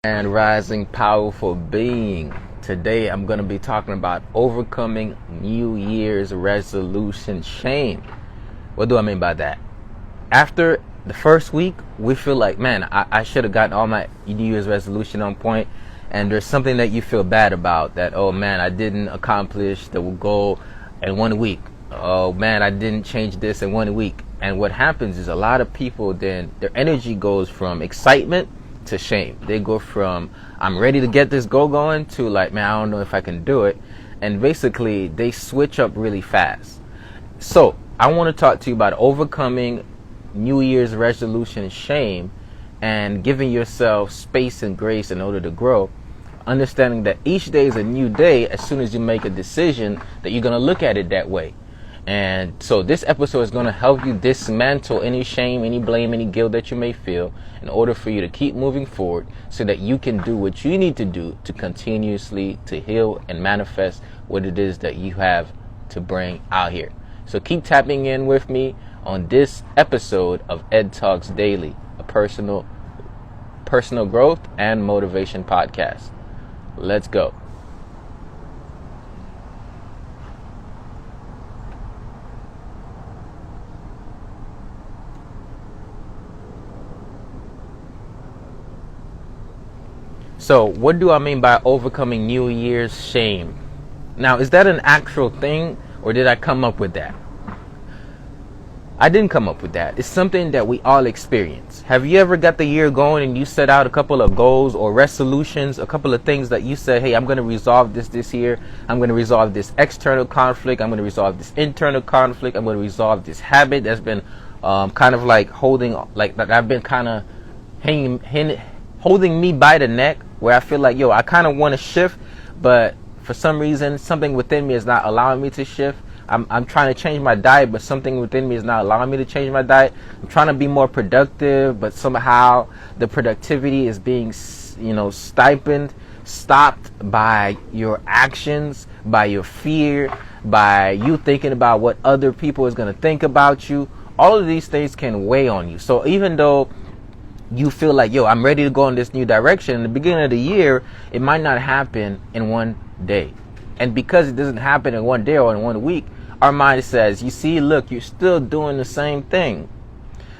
And rising powerful being. Today I'm going to be talking about overcoming New Year's resolution shame. What do I mean by that? After the first week, we feel like, man, I should have gotten all my New Year's resolution on point, and there's something that you feel bad about, that, oh man, I didn't accomplish the goal in 1 week. Oh man, I didn't change this in 1 week. And what happens is a lot of people, then their energy goes from excitement to shame. They go from I'm ready to get this goal going to like, man, I don't know if I can do it. And basically they switch up really fast. So I want to talk to you about overcoming New Year's resolution shame and giving yourself space and grace in order to grow, understanding that each day is a new day as soon as you make a decision that you're going to look at it that way. And so this episode is going to help you dismantle any shame, any blame, any guilt that you may feel in order for you to keep moving forward so that you can do what you need to do to continuously to heal and manifest what it is that you have to bring out here. So keep tapping in with me on this episode of Ed Talks Daily, a personal growth and motivation podcast. Let's go. So what do I mean by overcoming New Year's shame? Now, is that an actual thing, or did I come up with that? I didn't come up with that. It's something that we all experience. Have you ever got the year going and you set out a couple of goals or resolutions, a couple of things that you said, hey, I'm going to resolve this year. I'm going to resolve this external conflict. I'm going to resolve this internal conflict. I'm going to resolve this habit that's been kind of like holding, like that I've been kind of holding me by the neck, where I feel like, yo, I kind of want to shift, but for some reason, something within me is not allowing me to shift. I'm trying to change my diet, but something within me is not allowing me to change my diet. I'm trying to be more productive, but somehow the productivity is being, stopped by your actions, by your fear, by you thinking about what other people is going to think about you. All of these things can weigh on you. So even though you feel like, yo, I'm ready to go in this new direction, in the beginning of the year, it might not happen in one day. And because it doesn't happen in one day or in 1 week, our mind says, you see, look, you're still doing the same thing.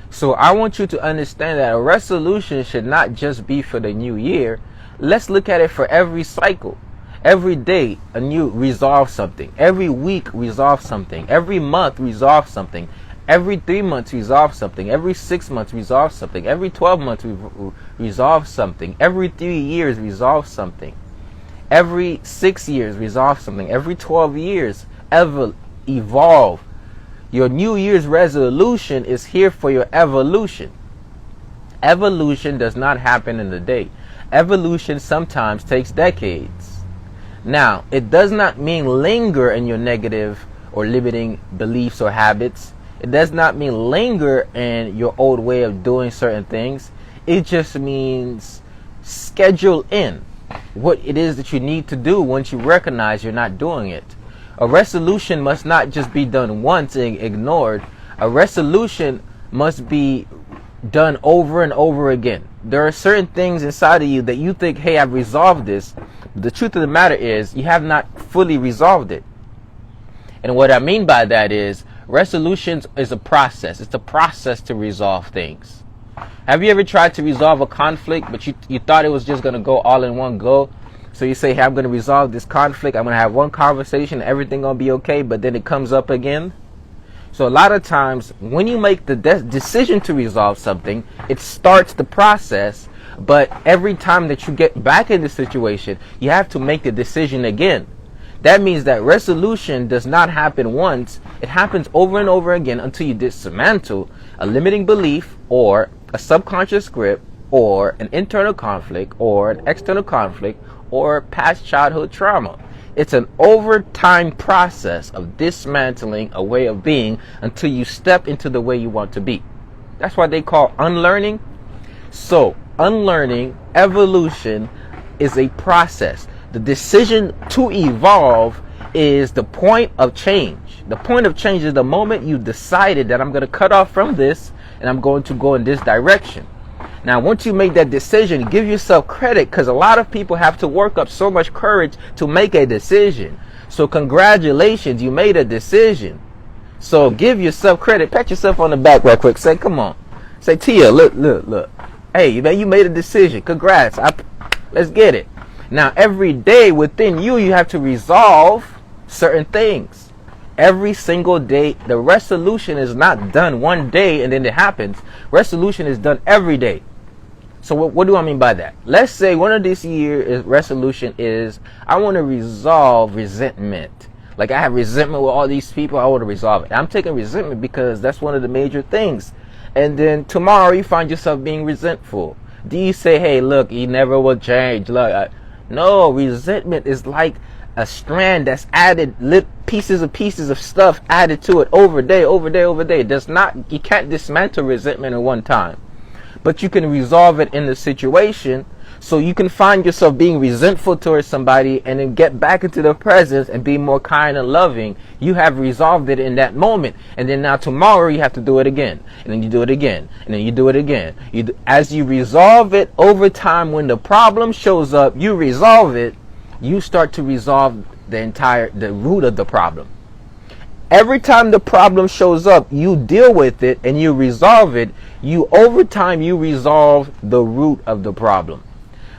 So I want you to understand that a resolution should not just be for the new year. Let's look at it for every cycle. Every day, a new resolve something. Every week, resolve something. Every month, resolve something. Every 3 months, resolve something. Every 6 months, resolve something. Every 12 months, resolve something. Every 3 years, resolve something. Every 6 years, resolve something. Every 12 years, evolve. Your New Year's resolution is here for your evolution. Evolution does not happen in a day. Evolution sometimes takes decades. Now, it does not mean linger in your negative or limiting beliefs or habits. It does not mean linger in your old way of doing certain things. It just means schedule in what it is that you need to do once you recognize you're not doing it. A resolution must not just be done once and ignored. A resolution must be done over and over again. There are certain things inside of you that you think, hey, I've resolved this. The truth of the matter is you have not fully resolved it. And what I mean by that is resolutions is a process. It's a process to resolve things. Have you ever tried to resolve a conflict, but you thought it was just going to go all in one go? So you say, hey, I'm going to resolve this conflict. I'm going to have one conversation. Everything going to be okay. But then it comes up again. So a lot of times when you make the decision to resolve something, it starts the process. But every time that you get back in the situation, you have to make the decision again. That means that resolution does not happen once. It happens over and over again until you dismantle a limiting belief or a subconscious script or an internal conflict or an external conflict or past childhood trauma. It's an overtime process of dismantling a way of being until you step into the way you want to be. That's why they call unlearning. So unlearning, evolution is a process. The decision to evolve is the point of change. The point of change is the moment you decided that I'm going to cut off from this and I'm going to go in this direction. Now, once you make that decision, give yourself credit, because a lot of people have to work up so much courage to make a decision. So congratulations, you made a decision. So give yourself credit. Pat yourself on the back real quick. Say, come on. Say, Tia, look. Hey, man, you made a decision. Congrats. Let's get it. Now, every day within you, you have to resolve certain things. Every single day. The resolution is not done one day and then it happens. Resolution is done every day. So what do I mean by that? Let's say one of this year's resolution is I want to resolve resentment. Like, I have resentment with all these people. I want to resolve it. I'm taking resentment because that's one of the major things. And then tomorrow you find yourself being resentful. Do you say, hey, look, he never will change? Look, no, resentment is like a strand that's added, pieces of stuff added to it over day. You can't dismantle resentment at one time. But you can resolve it in the situation, so you can find yourself being resentful towards somebody and then get back into the presence and be more kind and loving. You have resolved it in that moment. And then now tomorrow you have to do it again. And then you do it again. And then you do it again. As you resolve it over time, when the problem shows up, you resolve it. You start to resolve the root of the problem. Every time the problem shows up, you deal with it and you resolve it. Over time, you resolve the root of the problem.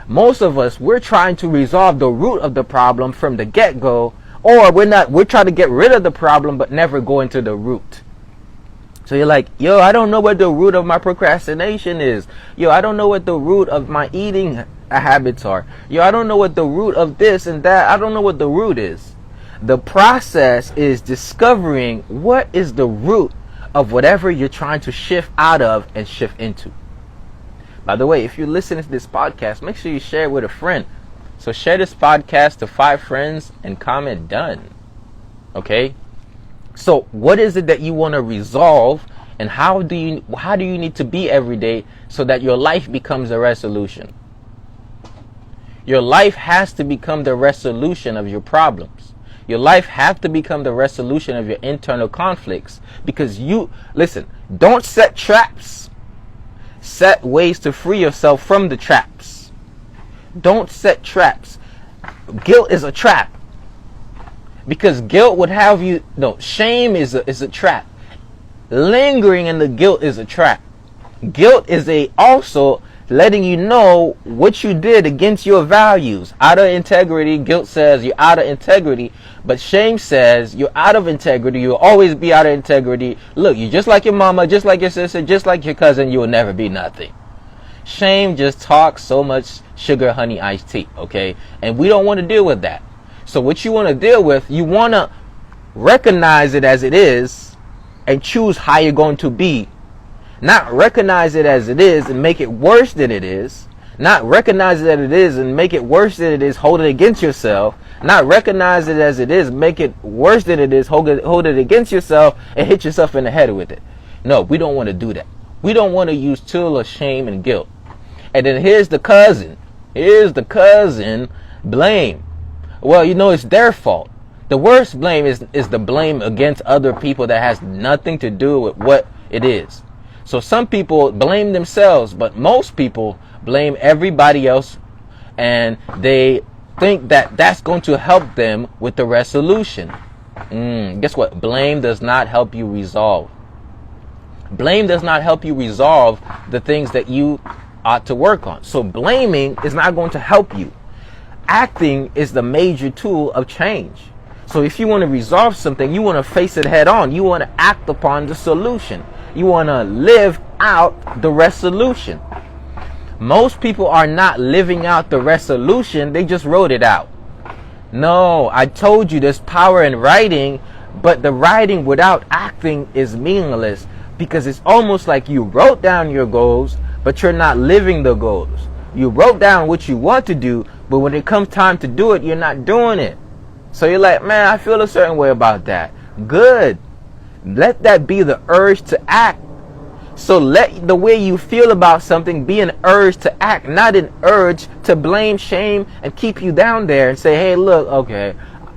Most of us, we're trying to resolve the root of the problem from the get-go, or we're trying to get rid of the problem but never go into the root. So you're like, yo, I don't know what the root of my procrastination is. Yo, I don't know what the root of my eating habits are. Yo, I don't know what the root of this and that. I don't know what the root is. The process is discovering what is the root of whatever you're trying to shift out of and shift into. By the way, if you're listening to this podcast, make sure you share it with a friend. So share this podcast to 5 friends and comment done. Okay? So what is it that you want to resolve, and how do you need to be every day so that your life becomes a resolution? Your life has to become the resolution of your problems. Your life has to become the resolution of your internal conflicts, because don't set traps. Set ways to free yourself from the traps. Don't set traps. Guilt is a trap, because guilt would have you. No, shame is a trap. Lingering in the guilt is a trap. Guilt is also letting you know what you did against your values. Out of integrity, guilt says you're out of integrity, but shame says you're out of integrity. You'll always be out of integrity. Look, you're just like your mama, just like your sister, just like your cousin. You will never be nothing. Shame just talks so much sugar, honey, iced tea, okay? And we don't want to deal with that. So what you want to deal with, you want to recognize it as it is and choose how you're going to be. Not recognize it as it is and make it worse than it is. Not recognize it as it is and make it worse than it is, hold it against yourself. Not recognize it as it is, make it worse than it is, hold it against yourself and hit yourself in the head with it. No, we don't want to do that. We don't want to use tool of shame and guilt. And then here's the cousin. Blame. Well, it's their fault. The worst blame is the blame against other people that has nothing to do with what it is. So some people blame themselves, but most people blame everybody else, and they think that that's going to help them with the resolution. Guess what? Blame does not help you resolve. Blame does not help you resolve the things that you ought to work on. So blaming is not going to help you. Acting is the major tool of change. So if you want to resolve something, you want to face it head on. You want to act upon the solution. You want to live out the resolution. Most people are not living out the resolution. They just wrote it out. No, I told you there's power in writing, but the writing without acting is meaningless, because it's almost like you wrote down your goals, but you're not living the goals. You wrote down what you want to do, but when it comes time to do it, you're not doing it. So you're like, man, I feel a certain way about that. Good. Let that be the urge to act. So let the way you feel about something be an urge to act, not an urge to blame, shame, and keep you down there and say, hey, look, okay,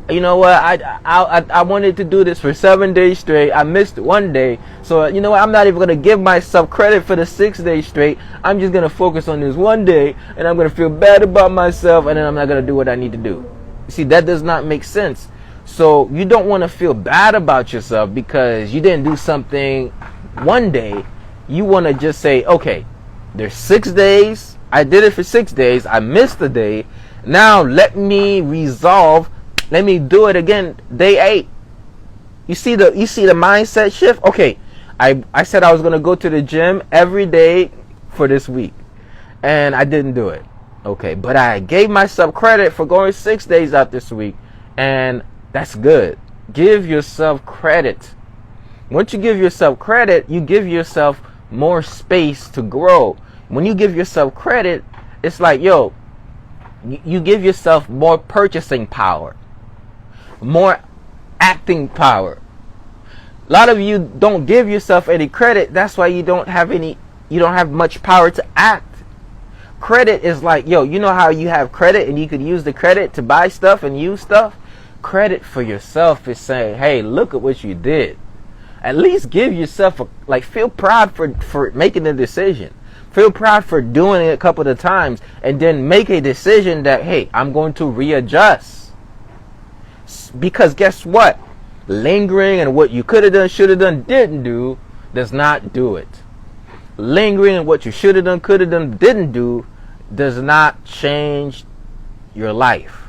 you know what, I wanted to do this for 7 days straight. I missed one day. So, you know what, I'm not even going to give myself credit for the 6 days straight. I'm just going to focus on this one day, and I'm going to feel bad about myself, and then I'm not going to do what I need to do. See, that does not make sense. So you don't want to feel bad about yourself because you didn't do something one day. You want to just say, okay, there's 6 days. I did it for 6 days. I missed a day. Now let me resolve. Let me do it again. Day 8. You see the mindset shift? Okay, I said I was going to go to the gym every day for this week, and I didn't do it. Okay, but I gave myself credit for going 6 days out this week, and that's good. Give yourself credit. Once you give yourself credit, you give yourself more space to grow. When you give yourself credit, it's like, yo, you give yourself more purchasing power, more acting power. A lot of you don't give yourself any credit. That's why you don't have much power to act. Credit is like, yo, you know how you have credit and you could use the credit to buy stuff and use stuff? Credit for yourself is saying, hey, look at what you did. At least give yourself feel proud for making the decision. Feel proud for doing it a couple of times, and then make a decision that, hey, I'm going to readjust. Because guess what? Lingering and what you could have done, should have done, didn't do, does not do it. Lingering and what you should have done, could have done, didn't do, does not change your life.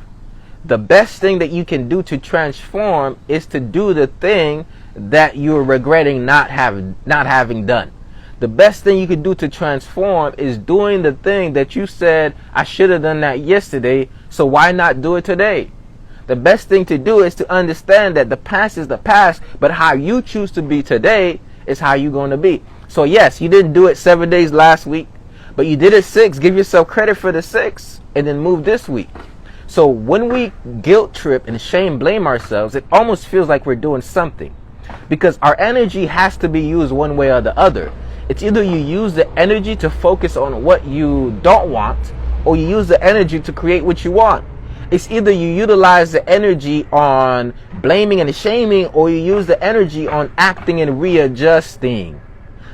The best thing that you can do to transform is to do the thing that you're regretting not having done. The best thing you could do to transform is doing the thing that you said, I should have done that yesterday, so why not do it today? The best thing to do is to understand that the past is the past, but how you choose to be today is how you're going to be. So yes, you didn't do it 7 days last week, but you did it 6. Give yourself credit for the 6, and then move this week. So when we guilt trip and shame blame ourselves, it almost feels like we're doing something, because our energy has to be used one way or the other. It's either you use the energy to focus on what you don't want, or you use the energy to create what you want. It's either you utilize the energy on blaming and shaming, or you use the energy on acting and readjusting.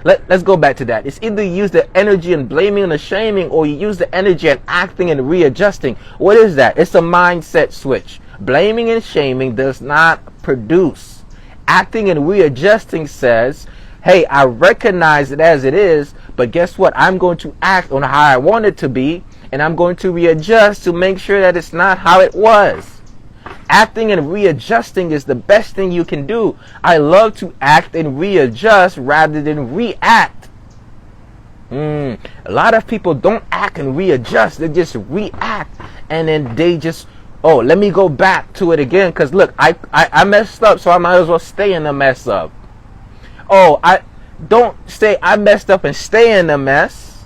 Let's go back to that. It's either you use the energy in blaming and shaming, or you use the energy in acting and readjusting. What is that? It's a mindset switch. Blaming and shaming does not produce. Acting and readjusting says, hey, I recognize it as it is, but guess what? I'm going to act on how I want it to be, and I'm going to readjust to make sure that it's not how it was. Acting and readjusting is the best thing you can do. I love to act and readjust rather than react. A lot of people don't act and readjust. They just react, and then they just, oh, let me go back to it again, because look, I messed up, so I might as well stay in the mess up. Oh, I don't say I messed up and stay in the mess.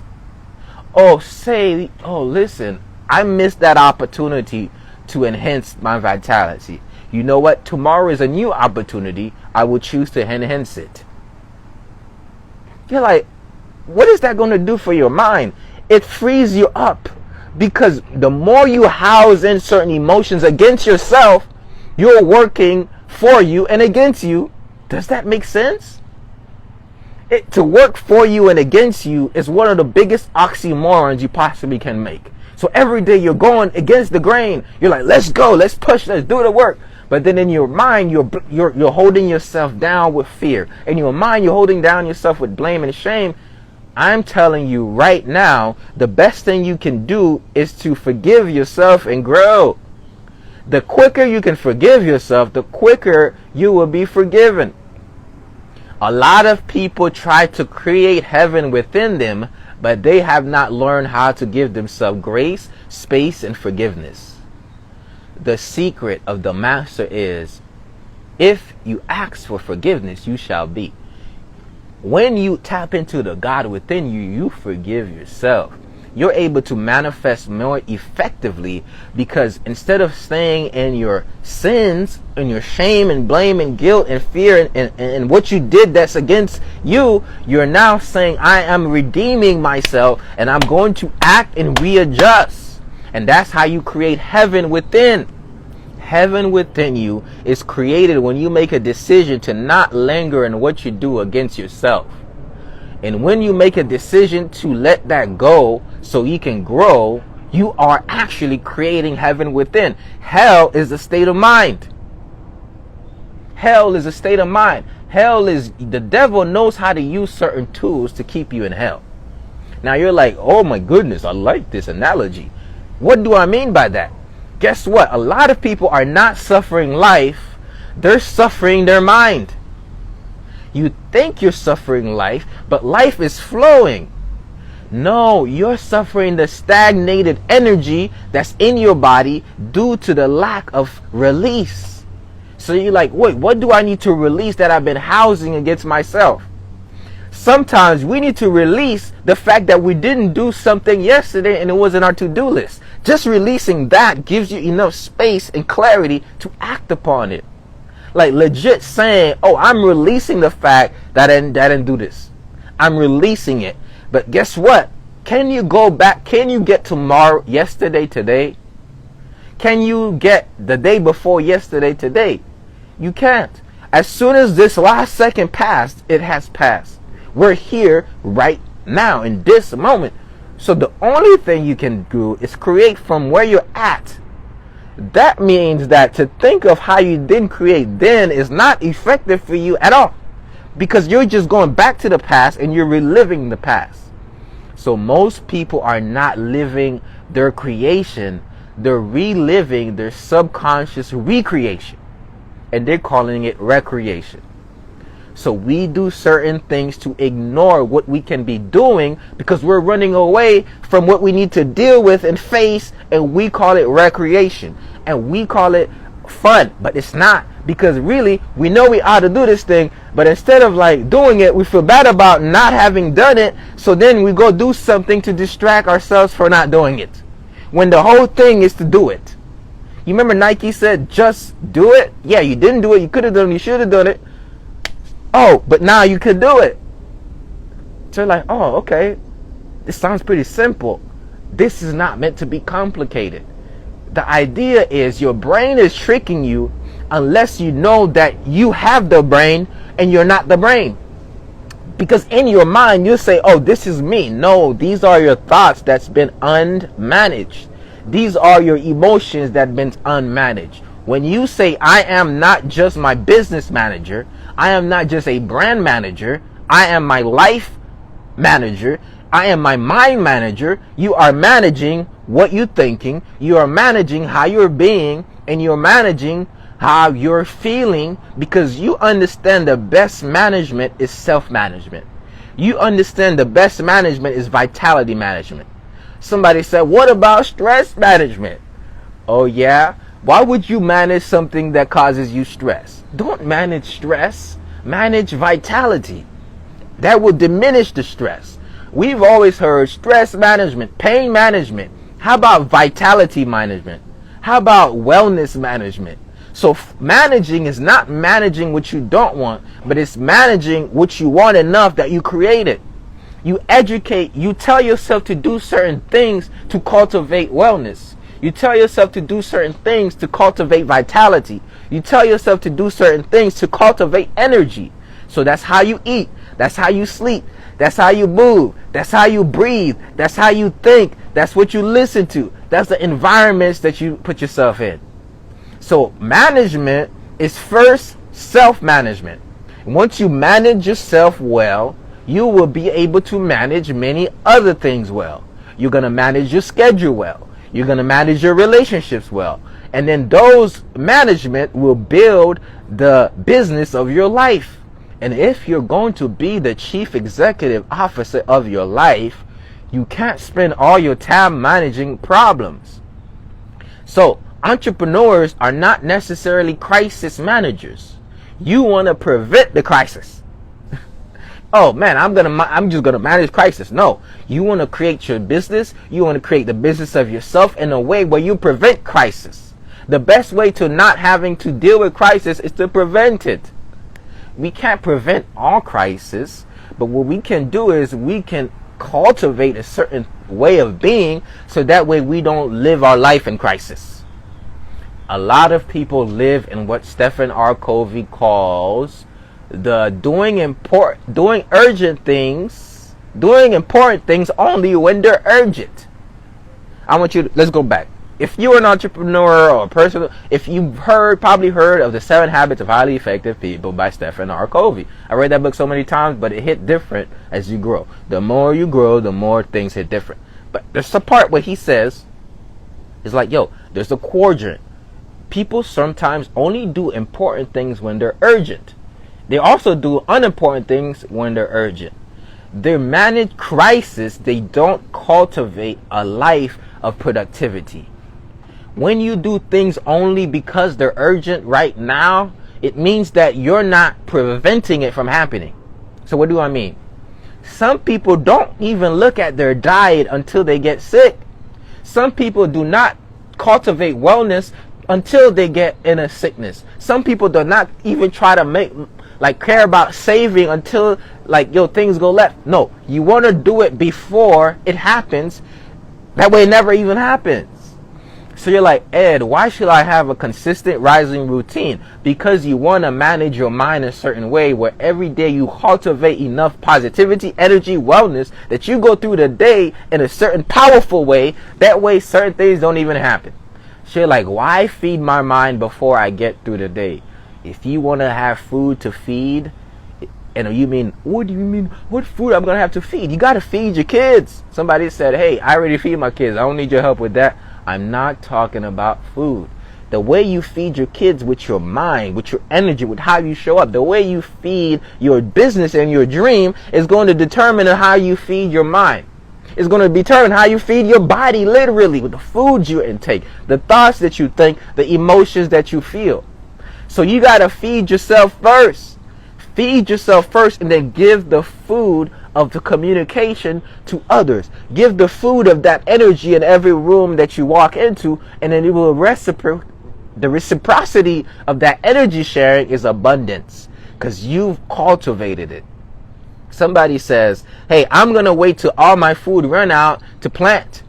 Oh, say, oh, listen, I missed that opportunity to enhance my vitality. You know what? Tomorrow is a new opportunity. I will choose to enhance it. You're like, what is that going to do for your mind? It frees you up, because the more you house in certain emotions against yourself, you're working for you and against you. Does that make sense? To work for you and against you is one of the biggest oxymorons you possibly can make. So every day you're going against the grain. You're like, let's go, let's push, let's do the work. But then in your mind, you're holding yourself down with fear. In your mind, you're holding down yourself with blame and shame. I'm telling you right now, the best thing you can do is to forgive yourself and grow. The quicker you can forgive yourself, the quicker you will be forgiven. A lot of people try to create heaven within them, but they have not learned how to give themselves grace, space, and forgiveness. The secret of the master is, if you ask for forgiveness, you shall be. When you tap into the God within you, you forgive yourself. You're able to manifest more effectively, because instead of staying in your sins and your shame and blame and guilt and fear and what you did that's against you, you're now saying, I am redeeming myself and I'm going to act and readjust. And that's how you create heaven within. Heaven within you is created when you make a decision to not linger in what you do against yourself. And when you make a decision to let that go so you can grow, you are actually creating heaven within. Hell is a state of mind. Hell is a state of mind. Hell is, the devil knows how to use certain tools to keep you in hell. Now you're like, oh my goodness, I like this analogy. What do I mean by that? Guess what? A lot of people are not suffering life, they're suffering their mind. You think you're suffering life, but life is flowing. No, you're suffering the stagnated energy that's in your body due to the lack of release. So you're like, wait, what do I need to release that I've been housing against myself? Sometimes we need to release the fact that we didn't do something yesterday and it wasn't our to-do list. Just releasing that gives you enough space and clarity to act upon it. Like legit saying, oh, I'm releasing the fact that I didn't do this. I'm releasing it. But guess what? Can you go back? Can you get tomorrow, yesterday, today? Can you get the day before yesterday, today? You can't. As soon as this last second passed, it has passed. We're here right now in this moment. So the only thing you can do is create from where you're at. That means that to think of how you didn't create then is not effective for you at all, because you're just going back to the past and you're reliving the past. So most people are not living their creation, they're reliving their subconscious recreation, and they're calling it recreation. So we do certain things to ignore what we can be doing because we're running away from what we need to deal with and face, and we call it recreation and we call it fun, but it's not, because really we know we ought to do this thing, but instead of like doing it, we feel bad about not having done it, so then we go do something to distract ourselves for not doing it, when the whole thing is to do it. You remember Nike said just do it? Yeah, you didn't do it, you could have done it, you should have done it. Oh, but now you could do it. So you're like, oh, okay, this sounds pretty simple. This is not meant to be complicated. The idea is your brain is tricking you unless you know that you have the brain and you're not the brain. Because in your mind, you say, oh, this is me. No, these are your thoughts that's been unmanaged. These are your emotions that have been unmanaged. When you say, I am not just my business manager, I am not just a brand manager, I am my life manager, I am my mind manager, you are managing what you're thinking, you are managing how you're being, and you're managing how you're feeling, because you understand the best management is self-management. You understand the best management is vitality management. Somebody said, what about stress management? Oh yeah? Why would you manage something that causes you stress? Don't manage stress. Manage vitality. That will diminish the stress. We've always heard stress management, pain management. How about vitality management? How about wellness management? So managing is not managing what you don't want, but it's managing what you want enough that you create it. You educate, you tell yourself to do certain things to cultivate wellness. You tell yourself to do certain things to cultivate vitality. You tell yourself to do certain things to cultivate energy. So that's how you eat. That's how you sleep. That's how you move. That's how you breathe. That's how you think. That's what you listen to. That's the environments that you put yourself in. So management is first self-management. Once you manage yourself well, you will be able to manage many other things well. You're going to manage your schedule well. You're going to manage your relationships well. And then those management will build the business of your life. And if you're going to be the chief executive officer of your life, you can't spend all your time managing problems. So entrepreneurs are not necessarily crisis managers. You want to prevent the crisis. Oh man, I'm just gonna manage crisis. No, you want to create your business. You want to create the business of yourself in a way where you prevent crisis. The best way to not having to deal with crisis is to prevent it. We can't prevent all crisis, but what we can do is we can cultivate a certain way of being, so that way we don't live our life in crisis. A lot of people live in what Stephen R. Covey calls the doing important things only when they're urgent. Let's go back. If you're an entrepreneur or a person, if you've probably heard of the 7 Habits of Highly Effective People by Stephen R. Covey. I read that book so many times, but it hit different as you grow. The more you grow, the more things hit different. But there's a part where he says, it's like, there's a quadrant. People sometimes only do important things when they're urgent. They also do unimportant things when they're urgent. They manage crisis. They don't cultivate a life of productivity. When you do things only because they're urgent right now, it means that you're not preventing it from happening. So what do I mean? Some people don't even look at their diet until they get sick. Some people do not cultivate wellness until they get in a sickness. Some people do not even try to care about saving until things go left. No, you want to do it before it happens. That way it never even happens. So you're like, Ed, why should I have a consistent rising routine? Because you want to manage your mind a certain way where every day you cultivate enough positivity, energy, wellness that you go through the day in a certain powerful way. That way certain things don't even happen. So you're like, why feed my mind before I get through the day? If you want to have food to feed, and you mean, what do you mean? What food I'm going to have to feed? You got to feed your kids. Somebody said, hey, I already feed my kids. I don't need your help with that. I'm not talking about food. The way you feed your kids with your mind, with your energy, with how you show up, the way you feed your business and your dream is going to determine how you feed your mind. It's going to determine how you feed your body, literally, with the foods you intake, the thoughts that you think, the emotions that you feel. So you got to feed yourself first. Feed yourself first and then give the food of the communication to others. Give the food of that energy in every room that you walk into, and then it will the reciprocity of that energy sharing is abundance because you've cultivated it. Somebody says, hey, I'm going to wait till all my food run out to plant.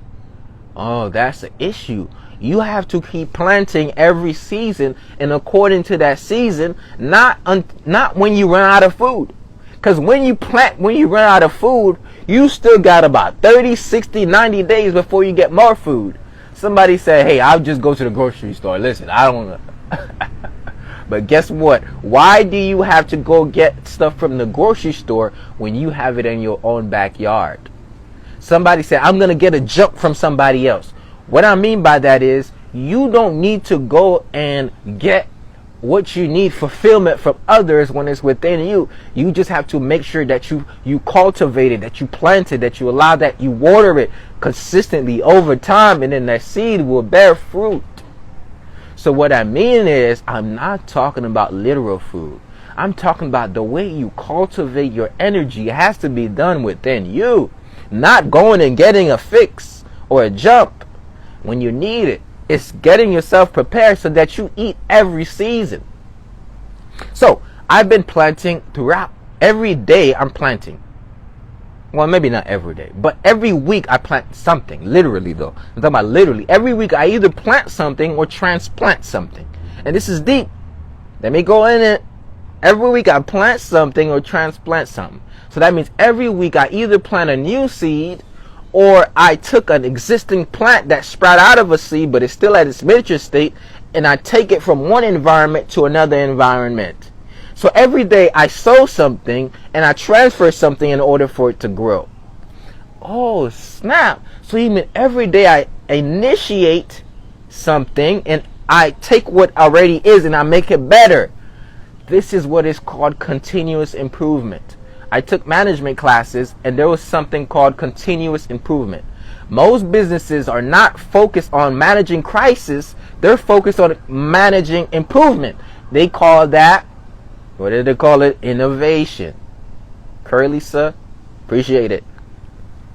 Oh, that's an issue. You have to keep planting every season and according to that season, not when you run out of food. Because when you run out of food, you still got about 30, 60, 90 days before you get more food. Somebody said, hey, I'll just go to the grocery store. Listen, I don't know. But guess what? Why do you have to go get stuff from the grocery store when you have it in your own backyard? Somebody said, I'm going to get a jump from somebody else. What I mean by that is you don't need to go and get what you need fulfillment from others when it's within you. You just have to make sure that you cultivate it, that you plant it, that you allow that you water it consistently over time, and then that seed will bear fruit. So what I mean is, I'm not talking about literal food. I'm talking about the way you cultivate your energy. It has to be done within you, not going and getting a fix or a jump when you need it. It's getting yourself prepared so that you eat every season. So I've been planting throughout. Every day I'm planting. Well, maybe not every day, but every week I plant something. Literally though. I'm talking about literally. Every week I either plant something or transplant something. And this is deep. Let me go in it. Every week I plant something or transplant something. So that means every week I either plant a new seed, or I took an existing plant that sprouted out of a seed but it's still at its miniature state, and I take it from one environment to another environment. So every day I sow something and I transfer something in order for it to grow. Oh snap. So even every day I initiate something and I take what already is and I make it better. This is what is called continuous improvement. I took management classes and there was something called continuous improvement. Most businesses are not focused on managing crisis. They're focused on managing improvement. They call that, what did they call it? Innovation. Curly, sir. Appreciate it.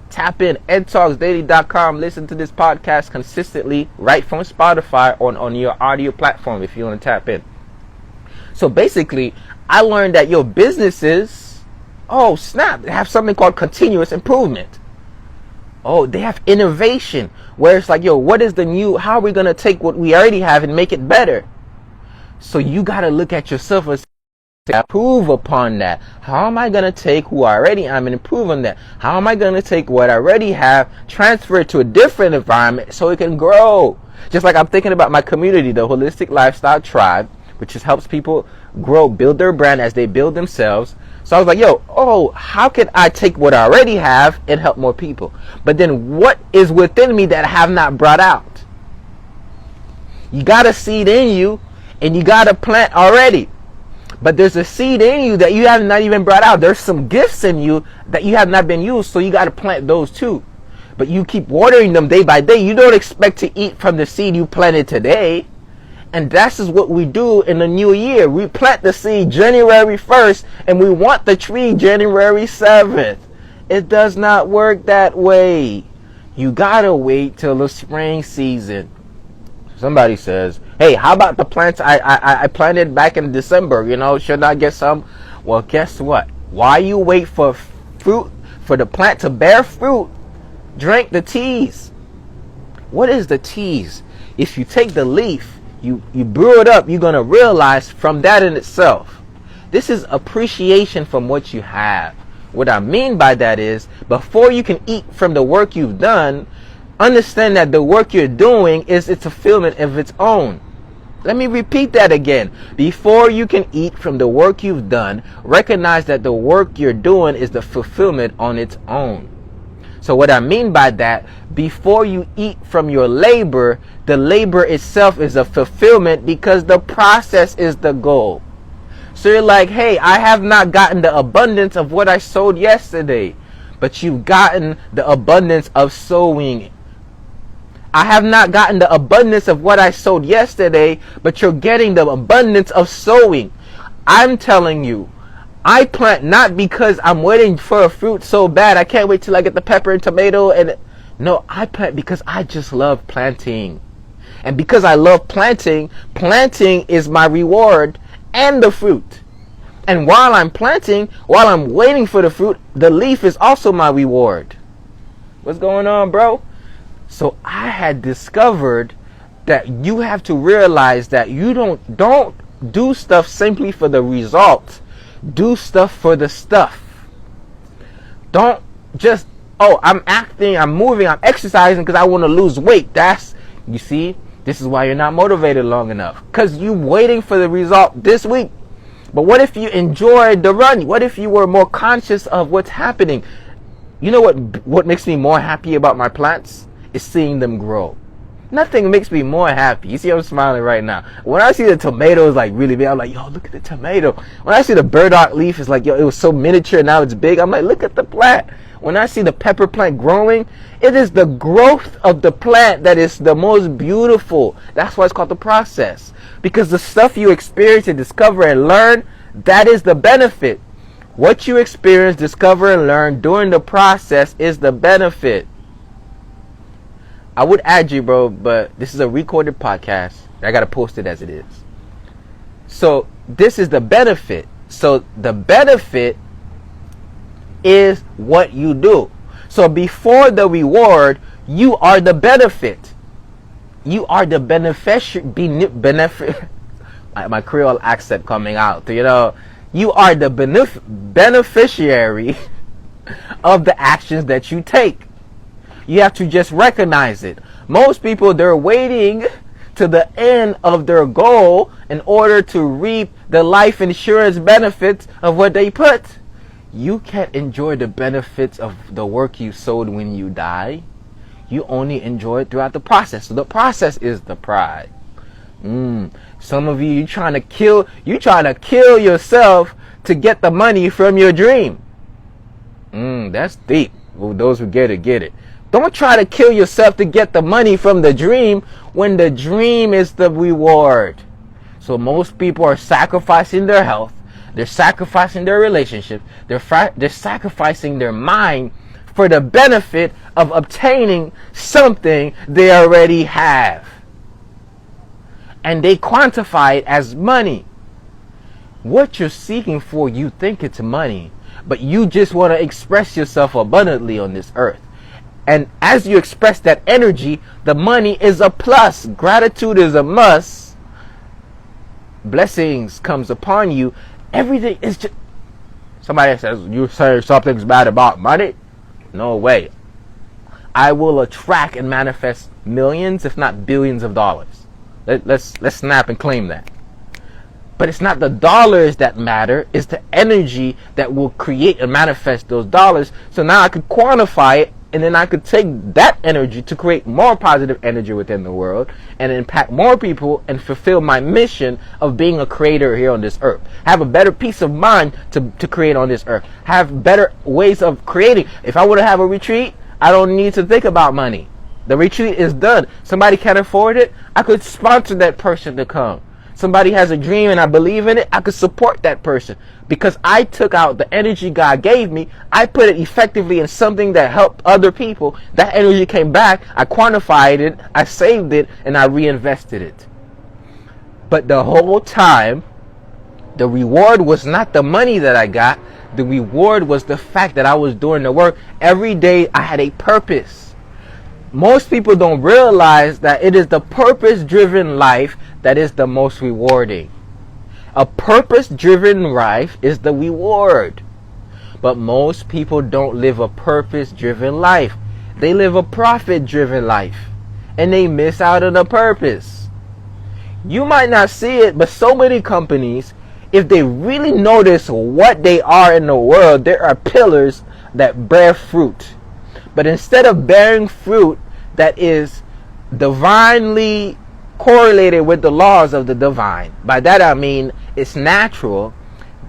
Tap in, edtalksdaily.com. Listen to this podcast consistently right from Spotify on your audio platform if you want to tap in. So basically, I learned that your businesses, oh snap, they have something called continuous improvement. Oh, they have innovation where it's like, yo, what is the new? How are we going to take what we already have and make it better? So you got to look at yourself and improve upon that. How am I going to take who I already am and improve on that? How am I going to take what I already have, transfer it to a different environment so it can grow? Just like I'm thinking about my community, the Holistic Lifestyle Tribe, which just helps people grow, build their brand as they build themselves. So I was like, yo, how can I take what I already have and help more people? But then what is within me that I have not brought out? You got a seed in you and you got a plant already. But there's a seed in you that you have not even brought out. There's some gifts in you that you have not been used, so you got to plant those too. But you keep watering them day by day. You don't expect to eat from the seed you planted today. And that's just what we do in the new year. We plant the seed January 1st and we want the tree January 7th. It does not work that way. You got to wait till the spring season. Somebody says, hey, how about the plants I planted back in December? Should I get some? Well, guess what? Why you wait for fruit, for the plant to bear fruit? Drink the teas. What is the teas? If you take the leaf, you brew it up, you're going to realize from that in itself. This is appreciation from what you have. What I mean by that is, before you can eat from the work you've done, understand that the work you're doing is its fulfillment of its own. Let me repeat that again. Before you can eat from the work you've done, recognize that the work you're doing is the fulfillment on its own. So what I mean by that, before you eat from your labor, the labor itself is a fulfillment because the process is the goal. So you're like, hey, I have not gotten the abundance of what I sowed yesterday, but you've gotten the abundance of sowing. I have not gotten the abundance of what I sowed yesterday, but you're getting the abundance of sowing. I'm telling you, I plant not because I'm waiting for a fruit so bad. I can't wait till I get the pepper and tomato. No, I plant because I just love planting. And because I love planting, planting is my reward and the fruit. And while I'm planting, while I'm waiting for the fruit, the leaf is also my reward. What's going on, bro? So I had discovered that you have to realize that you don't do stuff simply for the result. Do stuff for the stuff. Don't just, I'm acting, I'm moving, I'm exercising because I want to lose weight. You see, this is why you're not motivated long enough. Because you're waiting for the result this week. But what if you enjoyed the run? What if you were more conscious of what's happening? You know what makes me more happy about my plants? Is seeing them grow. Nothing makes me more happy. You see, I'm smiling right now. When I see the tomatoes like really big, I'm like, yo, look at the tomato. When I see the burdock leaf, it's like, yo, it was so miniature, now it's big. I'm like, look at the plant. When I see the pepper plant growing, it is the growth of the plant that is the most beautiful. That's why it's called the process. Because the stuff you experience and discover and learn, that is the benefit. What you experience, discover, and learn during the process is the benefit. I would add you, bro, but this is a recorded podcast. I got to post it as it is. So this is the benefit. So the benefit is what you do. So before the reward, you are the benefit. You are the beneficiary. My Creole accent coming out. You are the beneficiary of the actions that you take. You have to just recognize it. Most people, they're waiting to the end of their goal in order to reap the life insurance benefits of what they put. You can't enjoy the benefits of the work you sowed when you die. You only enjoy it throughout the process. So the process is the pride. Some of you trying to kill yourself to get the money from your dream. That's deep. Well, those who get it, get it. Don't try to kill yourself to get the money from the dream when the dream is the reward. So most people are sacrificing their health. They're sacrificing their relationship. They're sacrificing their mind for the benefit of obtaining something they already have. And they quantify it as money. What you're seeking for, you think it's money, but you just want to express yourself abundantly on this earth. And as you express that energy, the money is a plus. Gratitude is a must. Blessings comes upon you. Everything is just... Somebody says, you say something's bad about money? No way. I will attract and manifest millions, if not billions of dollars. Let's snap and claim that. But it's not the dollars that matter. It's the energy that will create and manifest those dollars. So now I could quantify it, and then I could take that energy to create more positive energy within the world and impact more people and fulfill my mission of being a creator here on this earth. Have a better peace of mind to create on this earth. Have better ways of creating. If I were to have a retreat, I don't need to think about money. The retreat is done. Somebody can't afford it, I could sponsor that person to come. Somebody has a dream and I believe in it, I could support that person. Because I took out the energy God gave me, I put it effectively in something that helped other people. That energy came back, I quantified it, I saved it, and I reinvested it. But the whole time, the reward was not the money that I got. The reward was the fact that I was doing the work. Every day I had a purpose. Most people don't realize that it is the purpose-driven life that is the most rewarding. A purpose-driven life is the reward. But most people don't live a purpose-driven life. They live a profit-driven life. And they miss out on the purpose. You might not see it, but so many companies, if they really notice what they are in the world, there are pillars that bear fruit. But instead of bearing fruit that is divinely correlated with the laws of the divine, by that I mean it's natural,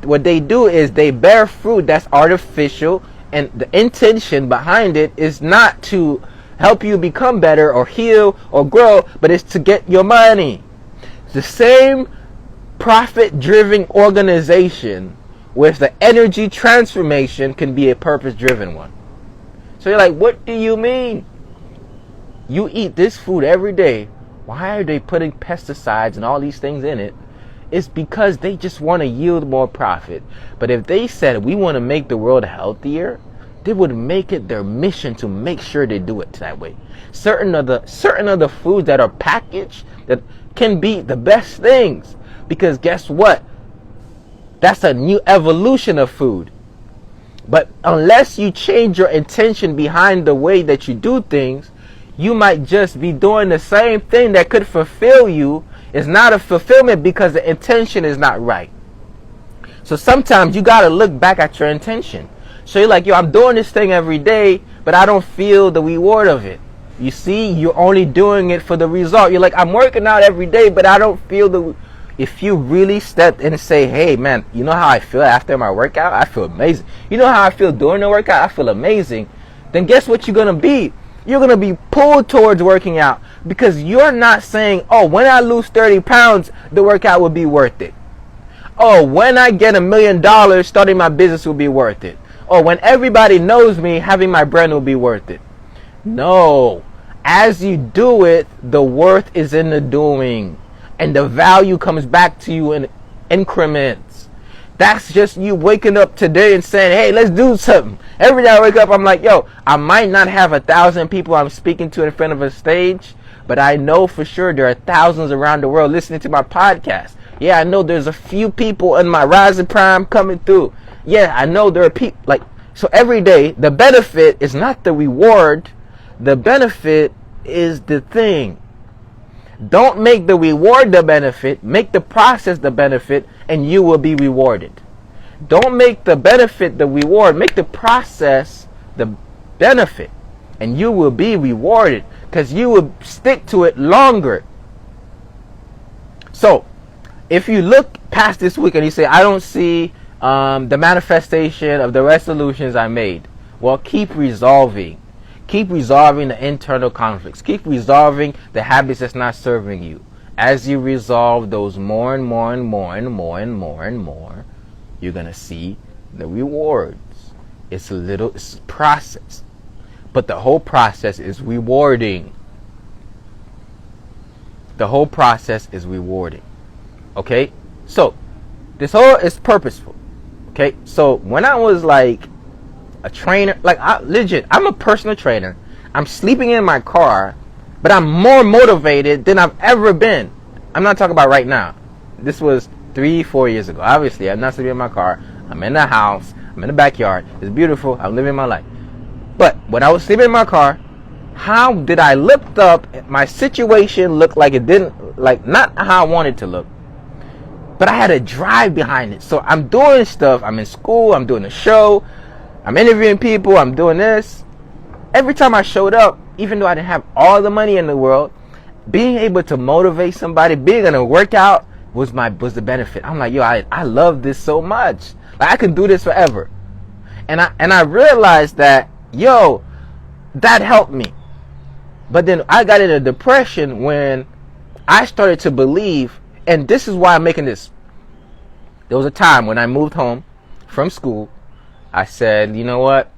what they do is they bear fruit that's artificial, and the intention behind it is not to help you become better or heal or grow, but it's to get your money. The same profit-driven organization with the energy transformation can be a purpose-driven one. So you're like, what do you mean? You eat this food every day. Why are they putting pesticides and all these things in it? It's because they just want to yield more profit. But if they said we want to make the world healthier, they would make it their mission to make sure they do it that way. Certain of the foods that are packaged that can be the best things, because guess what? That's a new evolution of food. But unless you change your intention behind the way that you do things, you might just be doing the same thing that could fulfill you. It's not a fulfillment because the intention is not right. So sometimes you got to look back at your intention. So you're like, yo, I'm doing this thing every day, but I don't feel the reward of it. You see, you're only doing it for the result. You're like, I'm working out every day, but I don't feel the... If you really step in and say, hey, man, you know how I feel after my workout? I feel amazing. You know how I feel during the workout? I feel amazing. Then guess what you're going to be? You're going to be pulled towards working out, because you're not saying, oh, when I lose 30 pounds, the workout will be worth it. Oh, when I get $1 million, starting my business will be worth it. Or when everybody knows me, having my brand will be worth it. No. As you do it, the worth is in the doing. And the value comes back to you in increments. That's just you waking up today and saying, hey, let's do something. Every day I wake up, I'm like, yo, I might not have 1,000 people I'm speaking to in front of a stage, but I know for sure there are thousands around the world listening to my podcast. Yeah, I know there's a few people in my Rising Prime coming through. Yeah, I know there are people, like, so every day, the benefit is not the reward. The benefit is the thing. Don't make the reward the benefit. Make the process the benefit, and you will be rewarded. Don't make the benefit the reward. Make the process the benefit, and you will be rewarded, because you will stick to it longer. So, if you look past this week and you say, I don't see the manifestation of the resolutions I made, well, keep resolving. Keep resolving the internal conflicts. Keep resolving the habits that's not serving you. As you resolve those more and more and more and more and more and more, you're going to see the rewards. It's a process. But the whole process is rewarding. The whole process is rewarding. Okay? So, this whole is purposeful. Okay? So, when I was like a trainer, like I'm a personal trainer. I'm sleeping in my car, but I'm more motivated than I've ever been. I'm not talking about right now. This was 3-4 years ago. Obviously, I'm not sleeping in my car. I'm in the house. I'm in the backyard. It's beautiful. I'm living my life. But when I was sleeping in my car, how did I lift up? My situation looked like it didn't, like not how I wanted to look. But I had a drive behind it. So I'm doing stuff. I'm in school. I'm doing a show. I'm interviewing people. I'm doing this. Every time I showed up, even though I didn't have all the money in the world, being able to motivate somebody, being in a workout was the benefit. I'm like, yo, I love this so much. Like, I can do this forever. And I realized that, yo, that helped me. But then I got in a depression when I started to believe, and this is why I'm making this. There was a time when I moved home from school. I said, you know what?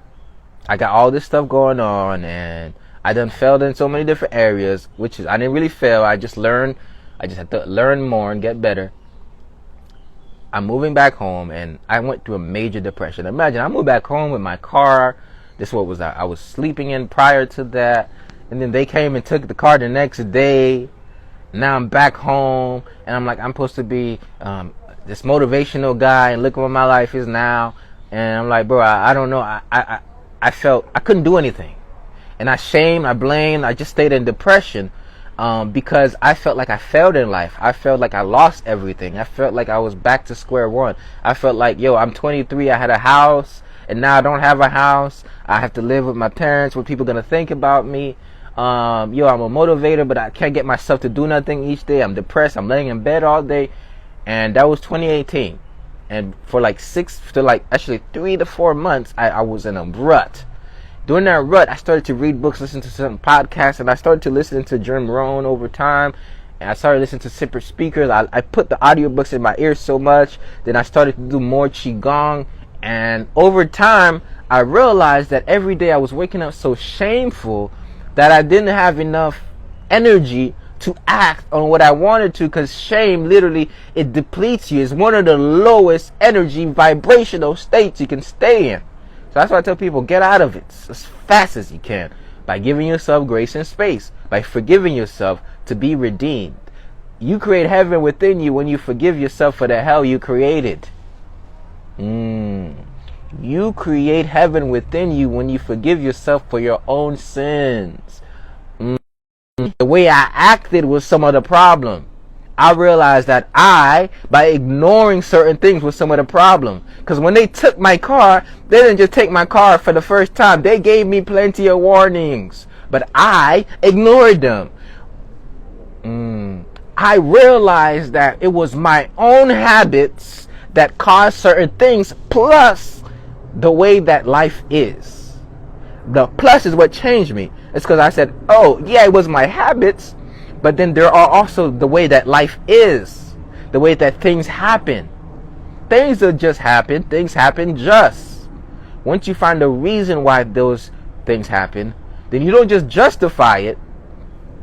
I got all this stuff going on, and I done failed in so many different areas, which is, I didn't really fail. I just learned. I just had to learn more and get better. I'm moving back home, and I went through a major depression. Imagine, I moved back home with my car. This what was I was sleeping in prior to that, and then they came and took the car the next day. Now I'm back home, and I'm like, I'm supposed to be this motivational guy, and look what my life is now. And I'm like, bro, I don't know. I felt I couldn't do anything. And I shamed, I blamed, I just stayed in depression because I felt like I failed in life. I felt like I lost everything. I felt like I was back to square one. I felt like, yo, I'm 23, I had a house, and now I don't have a house. I have to live with my parents. What people gonna think about me? Yo, I'm a motivator, but I can't get myself to do nothing each day. I'm depressed. I'm laying in bed all day. And that was 2018. And for like 3 to 4 months, I was in a rut. During that rut, I started to read books, listen to some podcasts, and I started to listen to Jim Rohn over time. And I started listening to separate speakers. I put the audiobooks in my ears so much. Then I started to do more Qigong. And over time, I realized that every day I was waking up so shameful that I didn't have enough energy to act on what I wanted to, because shame, literally, it depletes you. It's one of the lowest energy vibrational states you can stay in. So that's why I tell people, get out of it as fast as you can by giving yourself grace and space, by forgiving yourself to be redeemed. You create heaven within you when you forgive yourself for the hell you created. You create heaven within you when you forgive yourself for your own sins. The way I acted was some of the problem. I realized that by ignoring certain things, was some of the problem. Because when they took my car, they didn't just take my car for the first time. They gave me plenty of warnings. But I ignored them. I realized that it was my own habits that caused certain things, plus the way that life is. The plus is what changed me. It's because I said, oh, yeah, it was my habits, but then there are also the way that life is, the way that things happen. Things don't just happen. Things happen just. Once you find a reason why those things happen, then you don't just justify it.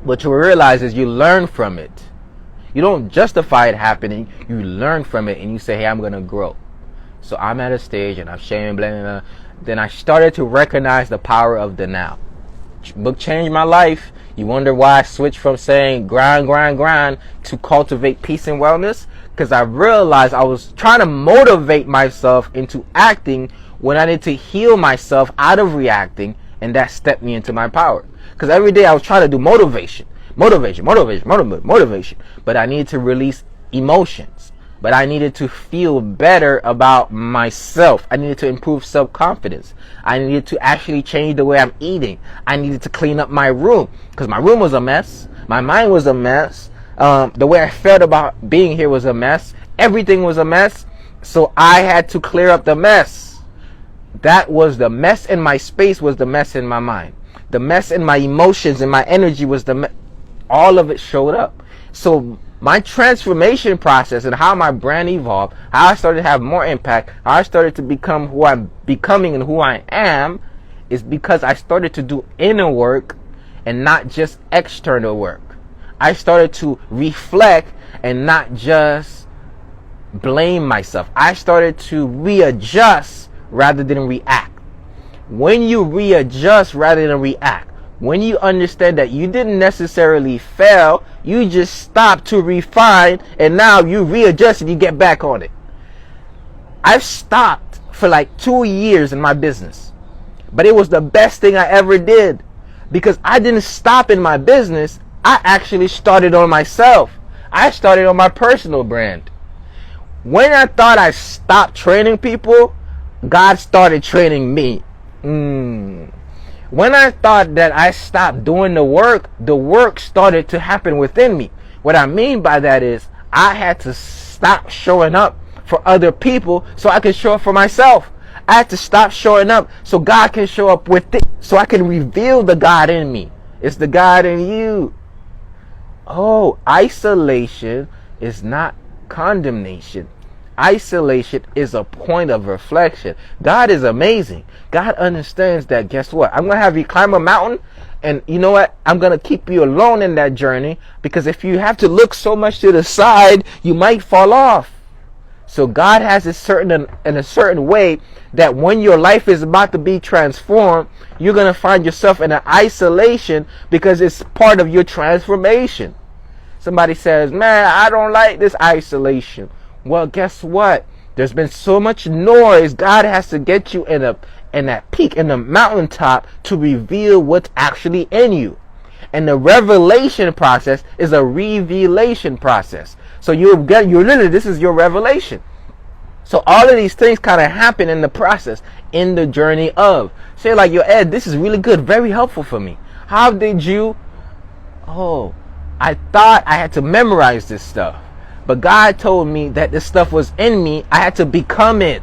What you realize is you learn from it. You don't justify it happening. You learn from it, and you say, hey, I'm going to grow. So I'm at a stage, and I'm shaming, blaming. Then I started to recognize the power of the now. Book changed my life. You wonder why I switched from saying grind to cultivate peace and wellness? Because I realized I was trying to motivate myself into acting when I need to heal myself out of reacting, and that stepped me into my power. Because every day I was trying to do motivation, but I needed to release emotions. But I needed to feel better about myself. I needed to improve self-confidence. I needed to actually change the way I'm eating. I needed to clean up my room, because my room was a mess. My mind was a mess. The way I felt about being here was a mess. Everything was a mess. So I had to clear up the mess. That was the mess in my space, was the mess in my mind. The mess in my emotions and my energy was all of it showed up. So my transformation process and how my brand evolved, how I started to have more impact, how I started to become who I'm becoming and who I am, is because I started to do inner work and not just external work. I started to reflect and not just blame myself. I started to readjust rather than react. When you readjust rather than react, When you understand that you didn't necessarily fail, you just stopped to refine, and now you readjust and you get back on it. I've stopped for like 2 years in my business, but it was the best thing I ever did, because I didn't stop in my business. I actually started on myself. I started on my personal brand. When I thought I stopped training people, God started training me. When I thought that I stopped doing the work started to happen within me. What I mean by that is I had to stop showing up for other people so I could show up for myself. I had to stop showing up so God can show up with it, so I can reveal the God in me. It's the God in you. Oh, isolation is not condemnation. Isolation is a point of reflection. God is amazing. God understands that, guess what? I'm going to have you climb a mountain, and you know what? I'm going to keep you alone in that journey, because if you have to look so much to the side, you might fall off. So God has it in a certain way that when your life is about to be transformed, you're going to find yourself in an isolation because it's part of your transformation. Somebody says, man, I don't like this isolation. Well, guess what? There's been so much noise. God has to get you in that peak, in the mountaintop, to reveal what's actually in you. And the revelation process is a revelation process. So you're literally, this is your revelation. So all of these things kind of happen in the process, in the journey of. Say like, yo, Ed, this is really good, very helpful for me. How did you? Oh, I thought I had to memorize this stuff. But God told me that this stuff was in me. I had to become it.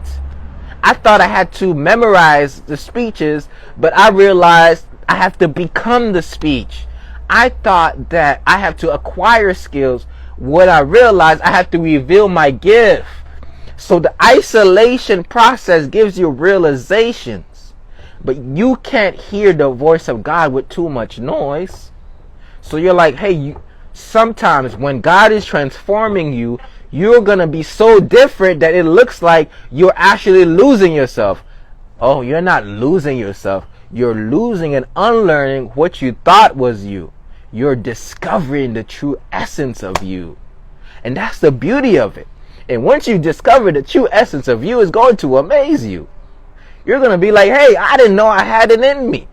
I thought I had to memorize the speeches, but I realized I have to become the speech. I thought that I have to acquire skills. What I realized, I have to reveal my gift. So the isolation process gives you realizations, but you can't hear the voice of God with too much noise. So you're like, hey, sometimes when God is transforming you, you're going to be so different that it looks like you're actually losing yourself. Oh, you're not losing yourself. You're losing and unlearning what you thought was you. You're discovering the true essence of you. And that's the beauty of it. And once you discover the true essence of you, it's going to amaze you. You're going to be like, hey, I didn't know I had it in me.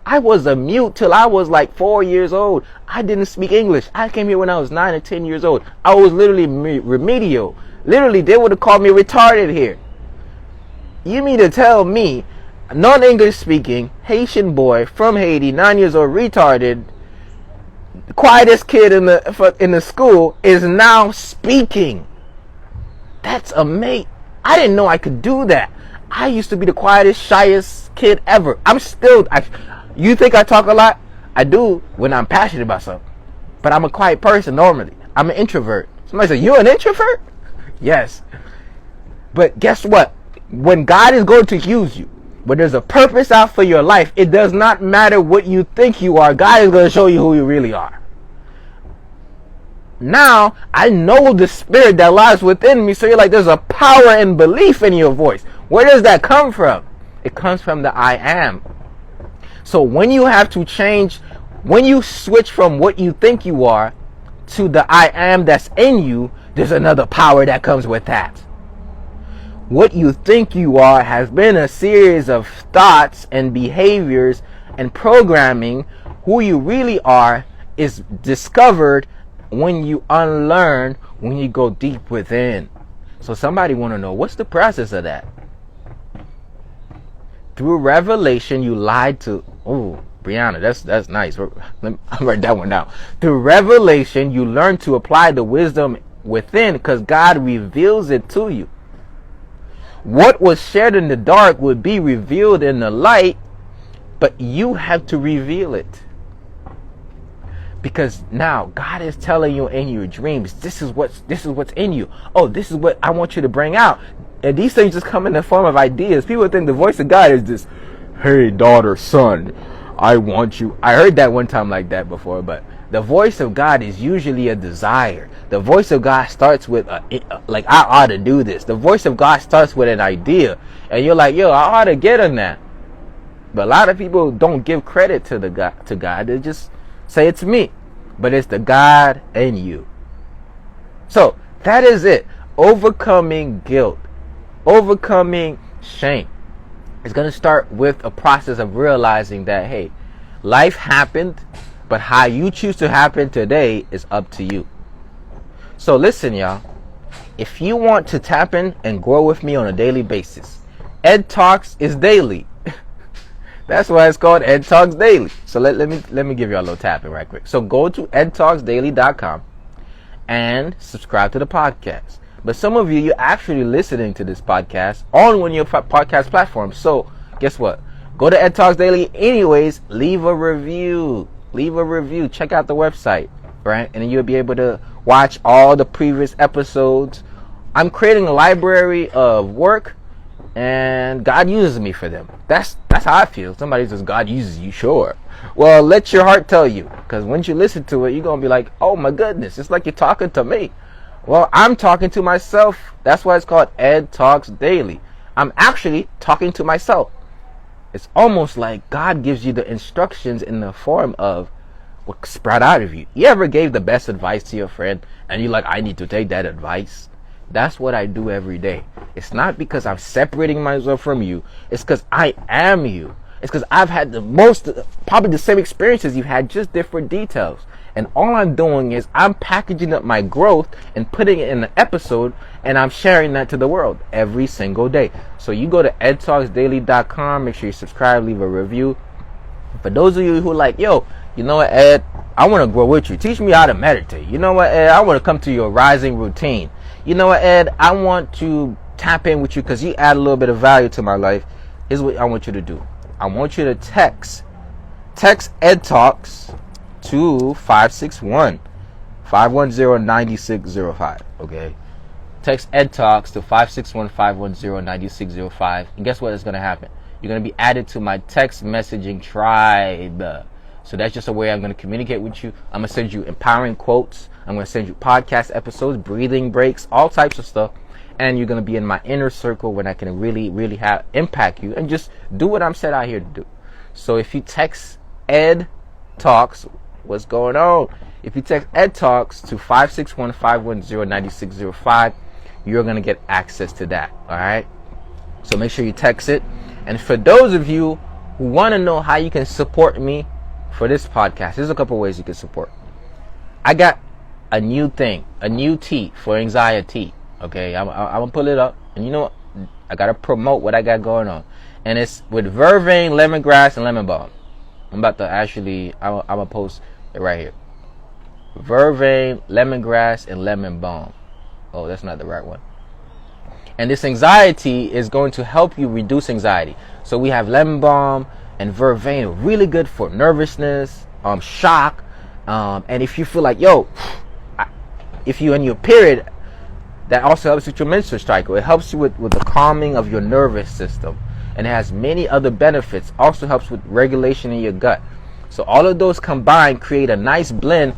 I was a mute till I was like 4 years old. I didn't speak English. I came here when I was 9 or 10 years old. I was literally remedial. Literally, they would have called me retarded here. You mean to tell me, non-English speaking, Haitian boy from Haiti, 9 years old, retarded, the quietest kid in the school, is now speaking? That's amazing. I didn't know I could do that. I used to be the quietest, shyest kid ever. You think I talk a lot? I do when I'm passionate about something. But I'm a quiet person normally. I'm an introvert. Somebody say, you're an introvert? Yes. But guess what? When God is going to use you, when there's a purpose out for your life, it does not matter what you think you are. God is going to show you who you really are. Now, I know the spirit that lies within me. So you're like, there's a power and belief in your voice. Where does that come from? It comes from the I am. So when you have to change, when you switch from what you think you are to the I am that's in you, there's another power that comes with that. What you think you are has been a series of thoughts and behaviors and programming. Who you really are is discovered when you unlearn, when you go deep within. So somebody want to know, what's the process of that? Through revelation, you lied to... Oh, Brianna, that's nice. I'll write that one down. Through revelation, you learn to apply the wisdom within, because God reveals it to you. What was shared in the dark would be revealed in the light, but you have to reveal it. Because now God is telling you in your dreams, this is what's in you. Oh, this is what I want you to bring out. And these things just come in the form of ideas. People think the voice of God is this, hey, daughter, son, I want you. I heard that one time like that before, but the voice of God is usually a desire. The voice of God starts with, like, I ought to do this. The voice of God starts with an idea. And you're like, yo, I ought to get on that. But a lot of people don't give credit to God. They just say it's me. But it's the God in you. So that is it. Overcoming guilt. Overcoming shame. It's going to start with a process of realizing that, hey, life happened, but how you choose to happen today is up to you. So listen, y'all. If you want to tap in and grow with me on a daily basis, Ed Talks is daily. That's why it's called Ed Talks Daily. So let me give you a little tapping right quick. So go to edtalksdaily.com and subscribe to the podcast. But some of you're actually listening to this podcast on one of your podcast platforms. So guess what? Go to Ed Talks Daily anyways. Leave a review. Check out the website, right? And then you'll be able to watch all the previous episodes. I'm creating a library of work, and God uses me for them. That's how I feel. Somebody says God uses you, sure. Well, let your heart tell you, because once you listen to it, you're gonna be like, oh my goodness, it's like you're talking to me. Well, I'm talking to myself. That's why it's called Ed Talks Daily. I'm actually talking to myself. It's almost like God gives you the instructions in the form of what sprout out of you. You ever gave the best advice to your friend and you're like, I need to take that advice? That's what I do every day. It's not because I'm separating myself from you. It's because I am you. It's because I've had probably the same experiences you've had, just different details. And all I'm doing is I'm packaging up my growth and putting it in an episode, and I'm sharing that to the world every single day. So you go to edtalksdaily.com, make sure you subscribe, leave a review. For those of you who are like, yo, you know what, Ed, I want to grow with you. Teach me how to meditate. You know what, Ed, I want to come to your rising routine. You know what, Ed, I want to tap in with you because you add a little bit of value to my life. Here's what I want you to do. I want you to text Ed Talks to 561-510-9605. Okay, text Ed Talks to 561-510-9605, and guess what is going to happen? You're going to be added to my text messaging tribe. So that's just a way I'm going to communicate with you. I'm going to send you empowering quotes. I'm going to send you podcast episodes, breathing breaks, all types of stuff. And you're going to be in my inner circle when I can really, really impact you and just do what I'm set out here to do. So if you text Ed Talks, what's going on? If you text Ed Talks to 561-510-9605, you're going to get access to that. All right. So make sure you text it. And for those of you who want to know how you can support me for this podcast, there's a couple ways you can support. I got a new thing, a new tea for anxiety. Okay, I'm going to pull it up. And you know what? I got to promote what I got going on. And it's with vervain, lemongrass, and lemon balm. I'm about to actually, I'm going to post it right here. Vervain, lemongrass, and lemon balm. Oh, that's not the right one. And this anxiety is going to help you reduce anxiety. So we have lemon balm and vervain, really good for nervousness, shock. And if you feel like, yo, if you're in your period, that also helps with your menstrual cycle. It helps you with the calming of your nervous system. And it has many other benefits. Also helps with regulation in your gut. So all of those combined create a nice blend